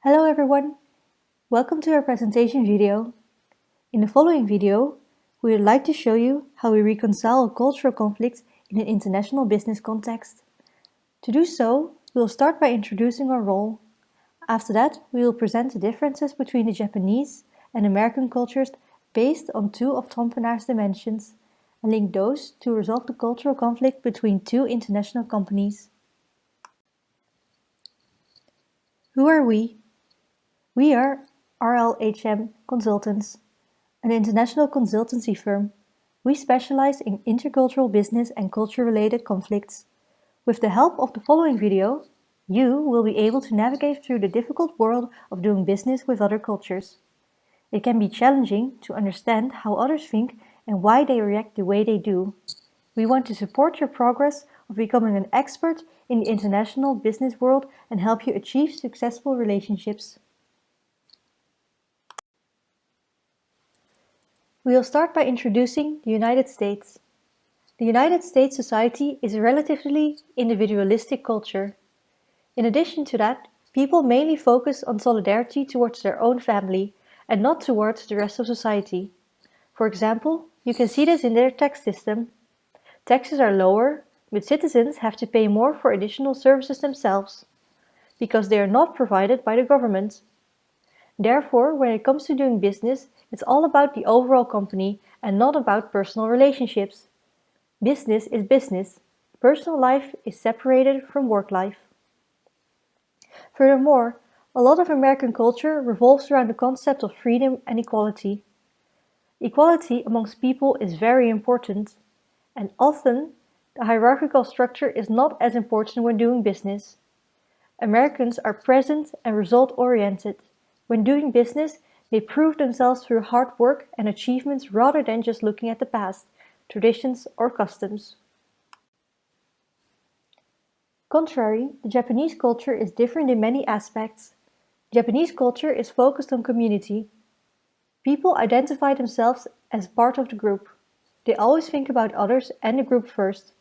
Hello everyone, welcome to our presentation video. In the following video, we would like to show you how we reconcile a cultural conflict in an international business context. To do so, we will start by introducing our role. After that, we will present the differences between the Japanese and American cultures based on two of Tom Penaer's dimensions, and link those to resolve the cultural conflict between two international companies. Who are we? We are RLHM Consultants, an international consultancy firm. We specialize in intercultural business and culture-related conflicts. With the help of the following video, you will be able to navigate through the difficult world of doing business with other cultures. It can be challenging to understand how others think and why they react the way they do. We want to support your progress of becoming an expert in the international business world and help you achieve successful relationships. We will start by introducing the United States. The United States society is a relatively individualistic culture. In addition to that, people mainly focus on solidarity towards their own family and not towards the rest of society. For example, you can see this in their tax system. Taxes are lower, but citizens have to pay more for additional services themselves, because they are not provided by the government. Therefore, when it comes to doing business, it's all about the overall company and not about personal relationships. Business is business. Personal life is separated from work life. Furthermore, a lot of American culture revolves around the concept of freedom and equality. Equality amongst people is very important, and often the hierarchical structure is not as important when doing business. Americans are present and result-oriented. When doing business, they prove themselves through hard work and achievements rather than just looking at the past, traditions or customs. Contrary, the Japanese culture is different in many aspects. Japanese culture is focused on community. People identify themselves as part of the group. They always think about others and the group first,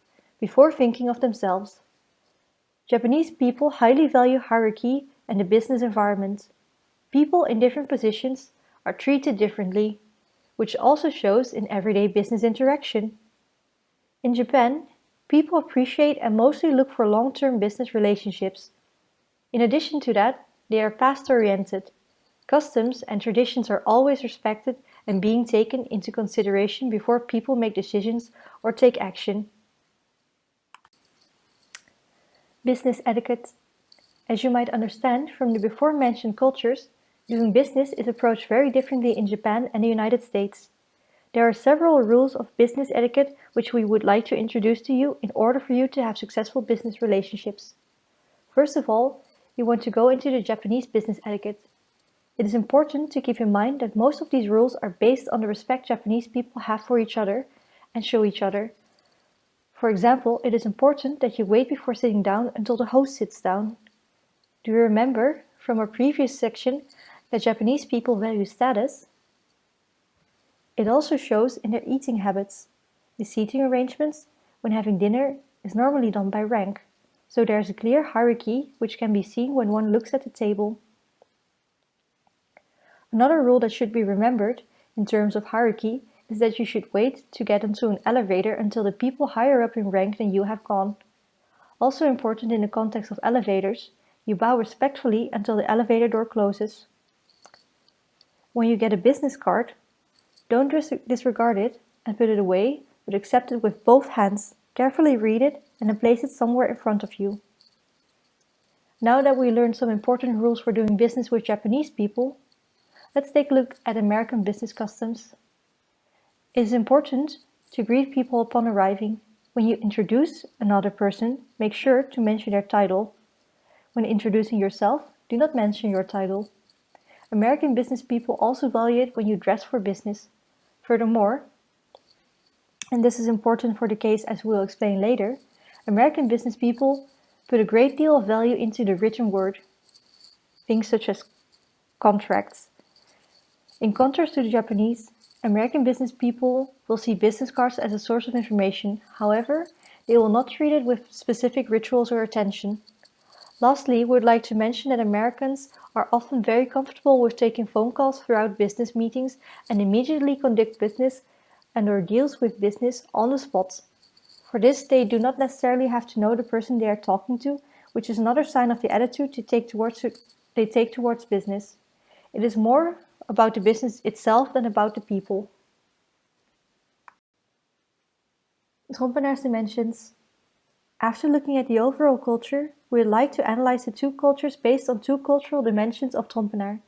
before thinking of themselves. Japanese people highly value hierarchy and the business environment. People in different positions are treated differently, which also shows in everyday business interaction. In Japan, people appreciate and mostly look for long-term business relationships. In addition to that, they are past-oriented. Customs and traditions are always respected and being taken into consideration before people make decisions or take action. Business etiquette. As you might understand from the before-mentioned cultures, doing business is approached very differently in Japan and the United States. There are several rules of business etiquette which we would like to introduce to you in order for you to have successful business relationships. First of all, you want to go into the Japanese business etiquette. It is important to keep in mind that most of these rules are based on the respect Japanese people have for each other and show each other. For example, it is important that you wait before sitting down until the host sits down. Do you remember from our previous section that Japanese people value status? It also shows in their eating habits. The seating arrangements when having dinner is normally done by rank, so there is a clear hierarchy which can be seen when one looks at the table. Another rule that should be remembered in terms of hierarchy is that you should wait to get into an elevator until the people higher up in rank than you have gone. Also important in the context of elevators, you bow respectfully until the elevator door closes. When you get a business card, don't disregard it and put it away, but accept it with both hands. Carefully read it and then place it somewhere in front of you. Now that we learned some important rules for doing business with Japanese people, let's take a look at American business customs. It is important to greet people upon arriving. When you introduce another person, make sure to mention their title. When introducing yourself, do not mention your title. American business people also value it when you dress for business. Furthermore, and this is important for the case as we will explain later, American business people put a great deal of value into the written word, things such as contracts. In contrast to the Japanese, American business people will see business cards as a source of information. However, they will not treat it with specific rituals or attention. Lastly, we would like to mention that Americans are often very comfortable with taking phone calls throughout business meetings and immediately conduct business and/or deals with business on the spot. For this, they do not necessarily have to know the person they are talking to, which is another sign of the attitude they take towards business. It is more about the business itself than about the people. Trompenaars dimensions. After looking at the overall culture, we would like to analyze the two cultures based on two cultural dimensions of Trompenaar.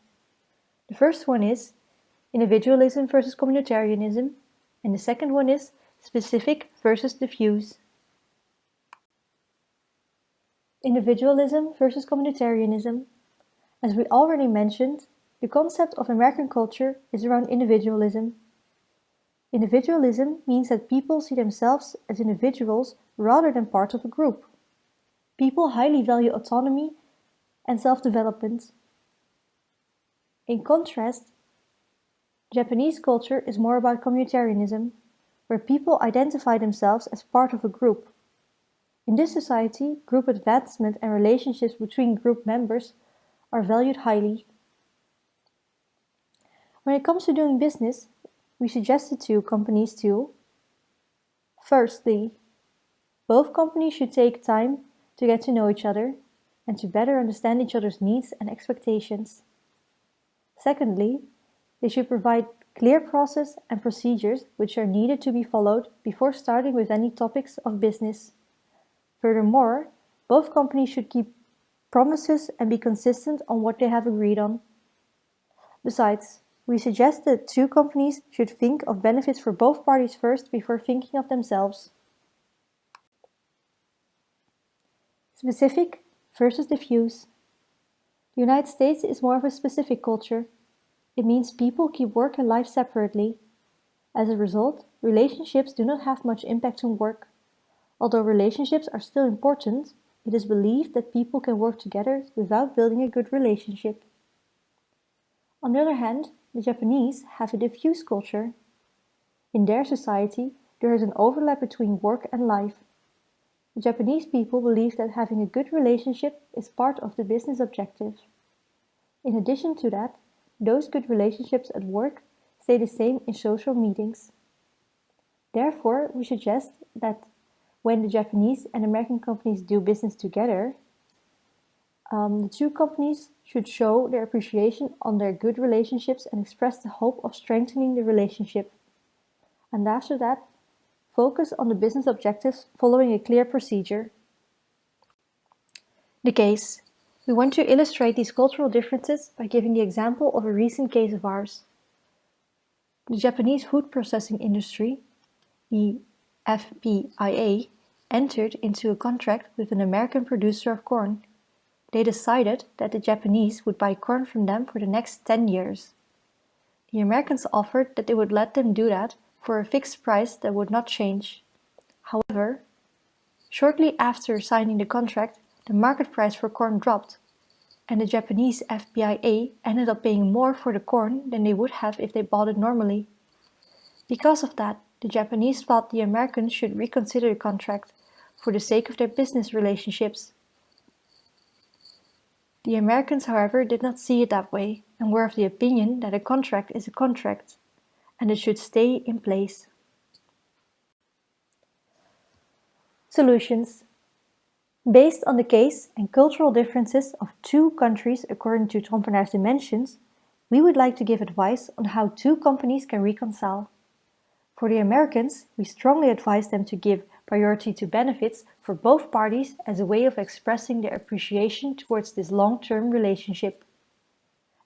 The first one is individualism versus communitarianism, and the second one is specific versus diffuse. Individualism versus communitarianism. As we already mentioned, the concept of American culture is around individualism. Individualism means that people see themselves as individuals rather than part of a group. People highly value autonomy and self-development. In contrast, Japanese culture is more about communitarianism, where people identify themselves as part of a group. In this society, group advancement and relationships between group members are valued highly. When it comes to doing business, we suggested to companies to: firstly, both companies should take time to get to know each other and to better understand each other's needs and expectations. Secondly, they should provide clear process and procedures which are needed to be followed before starting with any topics of business. Furthermore, both companies should keep promises and be consistent on what they have agreed on. Besides, we suggest that two companies should think of benefits for both parties first before thinking of themselves. Specific versus diffuse. The United States is more of a specific culture. It means people keep work and life separately. As a result, relationships do not have much impact on work. Although relationships are still important, it is believed that people can work together without building a good relationship. On the other hand, the Japanese have a diffuse culture. In their society, there is an overlap between work and life. The Japanese people believe that having a good relationship is part of the business objective. In addition to that, those good relationships at work stay the same in social meetings. Therefore, we suggest that when the Japanese and American companies do business together, the two companies should show their appreciation on their good relationships and express the hope of strengthening the relationship. And after that, focus on the business objectives following a clear procedure. The case. We want to illustrate these cultural differences by giving the example of a recent case of ours. The Japanese food processing industry, the FPIA, entered into a contract with an American producer of corn. They decided that the Japanese would buy corn from them for the next 10 years. The Americans offered that they would let them do that for a fixed price that would not change. However, shortly after signing the contract, the market price for corn dropped, and the Japanese FPIA ended up paying more for the corn than they would have if they bought it normally. Because of that, the Japanese thought the Americans should reconsider the contract for the sake of their business relationships. The Americans, however, did not see it that way and were of the opinion that a contract is a contract, and it should stay in place. Solutions. Based on the case and cultural differences of two countries according to Trompenaars dimensions, we would like to give advice on how two companies can reconcile. For the Americans, we strongly advise them to give priority to benefits for both parties as a way of expressing their appreciation towards this long-term relationship.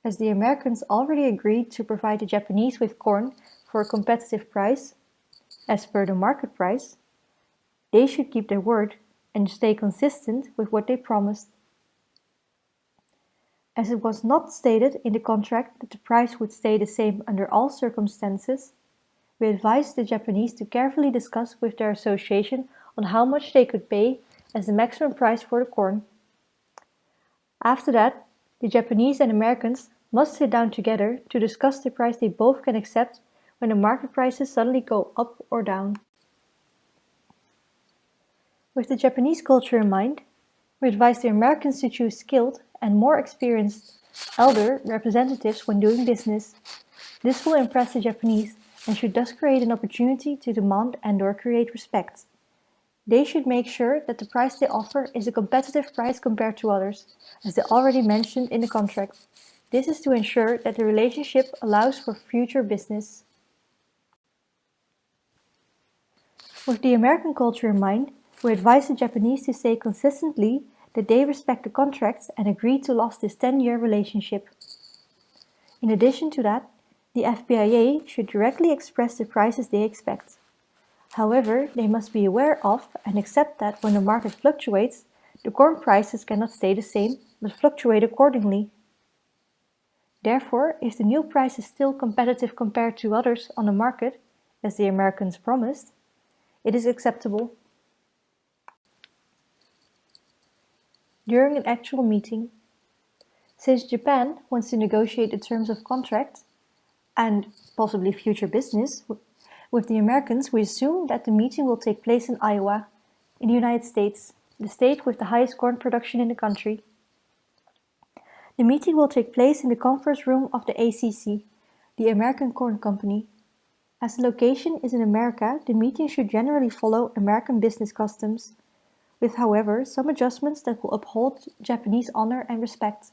As the Americans already agreed to provide the Japanese with corn for a competitive price, as per the market price, they should keep their word and stay consistent with what they promised. As it was not stated in the contract that the price would stay the same under all circumstances, we advised the Japanese to carefully discuss with their association on how much they could pay as the maximum price for the corn. After that, the Japanese and Americans must sit down together to discuss the price they both can accept when the market prices suddenly go up or down. With the Japanese culture in mind, We advise the Americans to choose skilled and more experienced elder representatives when doing business. This will impress the Japanese and should thus create an opportunity to demand and/or create respect. They should make sure that the price they offer is a competitive price compared to others, as they already mentioned in the contract. This is to ensure that the relationship allows for future business. With the American culture in mind, we advise the Japanese to say consistently that they respect the contracts and agree to last this 10-year relationship. In addition to that, the FBIA should directly express the prices they expect. However, they must be aware of and accept that when the market fluctuates, the corn prices cannot stay the same, but fluctuate accordingly. Therefore, if the new price is still competitive compared to others on the market, as the Americans promised, it is acceptable. During an actual meeting, since Japan wants to negotiate the terms of contract and possibly future business with the Americans, we assume that the meeting will take place in Iowa, in the United States, the state with the highest corn production in the country. The meeting will take place in the conference room of the ACC, the American Corn Company. As the location is in America, the meeting should generally follow American business customs, with, however, some adjustments that will uphold Japanese honor and respect.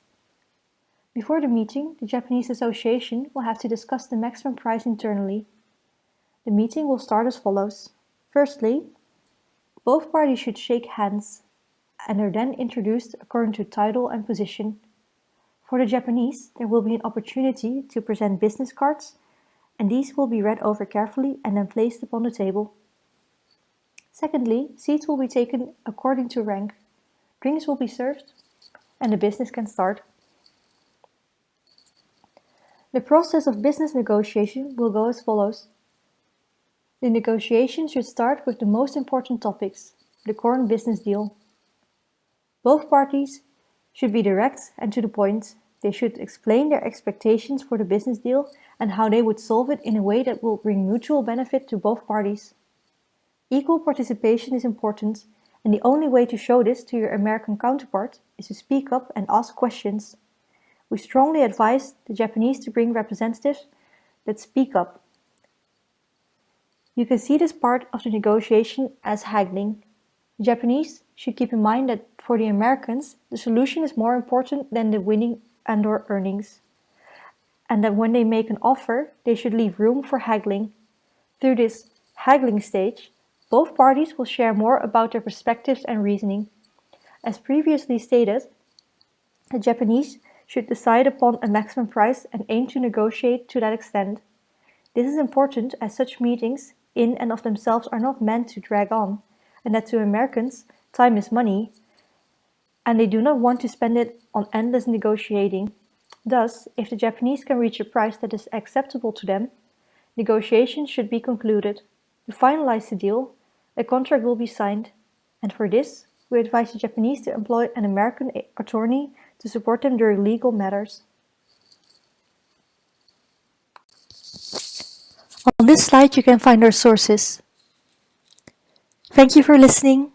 Before the meeting, the Japanese Association will have to discuss the maximum price internally. The meeting will start as follows. Firstly, both parties should shake hands and are then introduced according to title and position. For the Japanese, there will be an opportunity to present business cards, and these will be read over carefully and then placed upon the table. Secondly, seats will be taken according to rank. Drinks will be served, and the business can start. The process of business negotiation will go as follows. The negotiation should start with the most important topics, the corn business deal. Both parties should be direct and to the point. They should explain their expectations for the business deal and how they would solve it in a way that will bring mutual benefit to both parties. Equal participation is important, and the only way to show this to your American counterpart is to speak up and ask questions. We strongly advise the Japanese to bring representatives that speak up. You can see this part of the negotiation as haggling. The Japanese should keep in mind that for the Americans, the solution is more important than the winning and/or earnings, and that when they make an offer, they should leave room for haggling. Through this haggling stage, both parties will share more about their perspectives and reasoning. As previously stated, the Japanese should decide upon a maximum price and aim to negotiate to that extent. This is important as such meetings in and of themselves are not meant to drag on, and that to Americans, time is money, and they do not want to spend it on endless negotiating. Thus, if the Japanese can reach a price that is acceptable to them, negotiations should be concluded. To finalize the deal, a contract will be signed, and for this, we advise the Japanese to employ an American attorney to support them during legal matters. On this slide, you can find our sources. Thank you for listening.